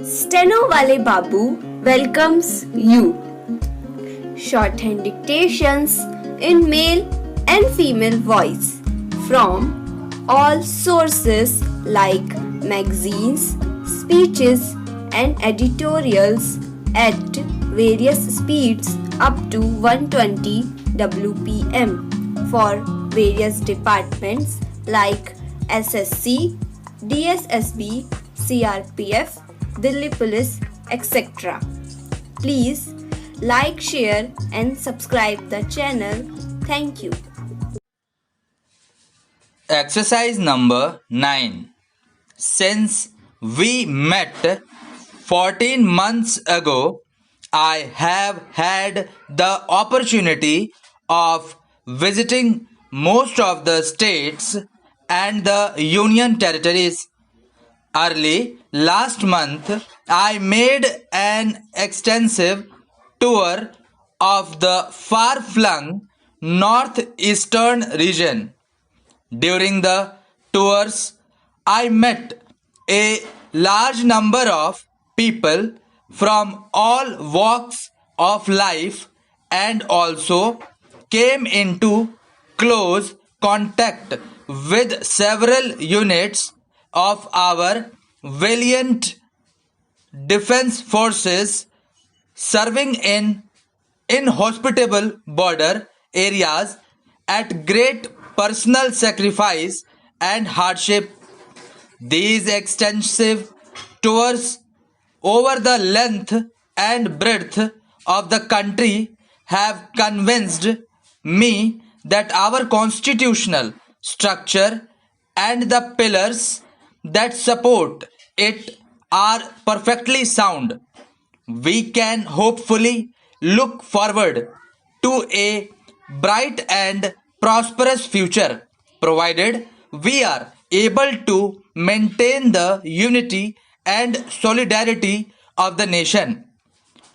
Steno Wale Babu welcomes you. Shorthand dictations in male and female voice from all sources like magazines, speeches, and editorials at various speeds up to 120 WPM for various departments like SSC, DSSB, CRPF, Delhi Police, etc. Please like, share, and subscribe the channel. Thank you. Exercise number 9. Since we met 14 months ago, I have had the opportunity of visiting most of the states and the union territories. Early last month, I made an extensive tour of the far-flung northeastern region. During the tours, I met a large number of people from all walks of life and also came into close contact with several units of our valiant defense forces serving in inhospitable border areas at great personal sacrifice and hardship. These extensive tours over the length and breadth of the country have convinced me that our constitutional structure and the pillars that support it are perfectly sound. We can hopefully look forward to a bright and prosperous future provided we are able to maintain the unity and solidarity of the nation.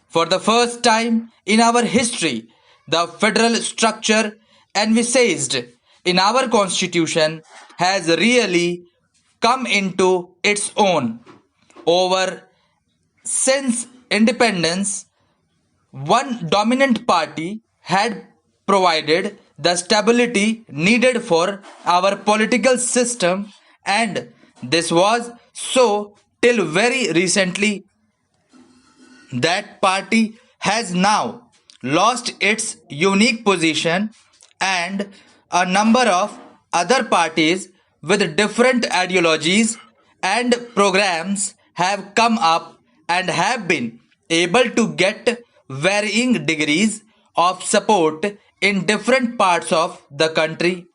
For the first time in our history, the federal structure envisaged in our constitution has really come into its own. Over since independence, one dominant party had provided the stability needed for our political system, and this was so till very recently. That party has now lost its unique position, and a number of other parties with different ideologies and programs have come up and have been able to get varying degrees of support in different parts of the country.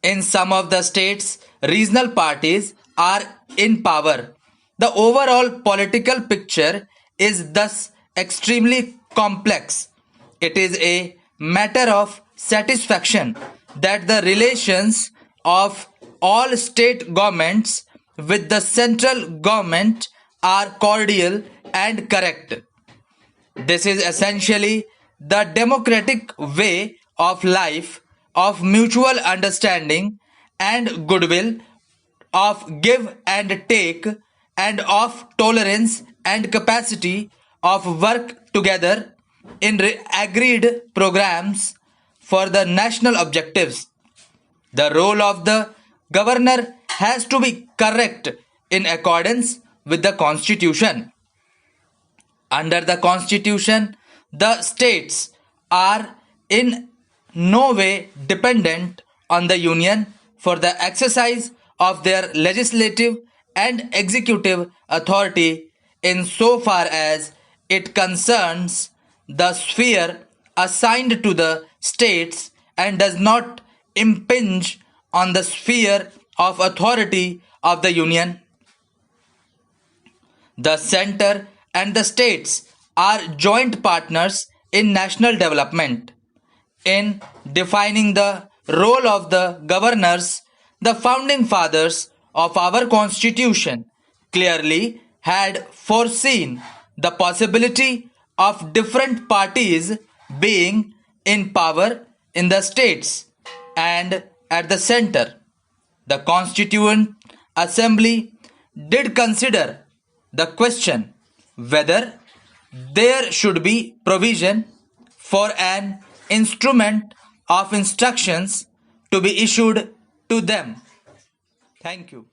In some of the states, regional parties are in power. The overall political picture is thus extremely complex. It is a matter of satisfaction that the relations of all state governments with the central government are cordial and correct. This is essentially the democratic way of life, of mutual understanding and goodwill, of give and take, and of tolerance and capacity of work together in agreed programs for the national objectives. The role of the governor has to be correct in accordance with the constitution. Under the constitution, the states are in no way dependent on the union for the exercise of their legislative and executive authority in so far as it concerns the sphere assigned to the states and does not impinge on the sphere of authority of the union. The center and the states are joint partners in national development. In defining the role of the governors, the founding fathers of our constitution clearly had foreseen the possibility of different parties being in power in the states and at the center. The Constituent Assembly did consider the question whether there should be provision for an instrument of instructions to be issued to them. Thank you.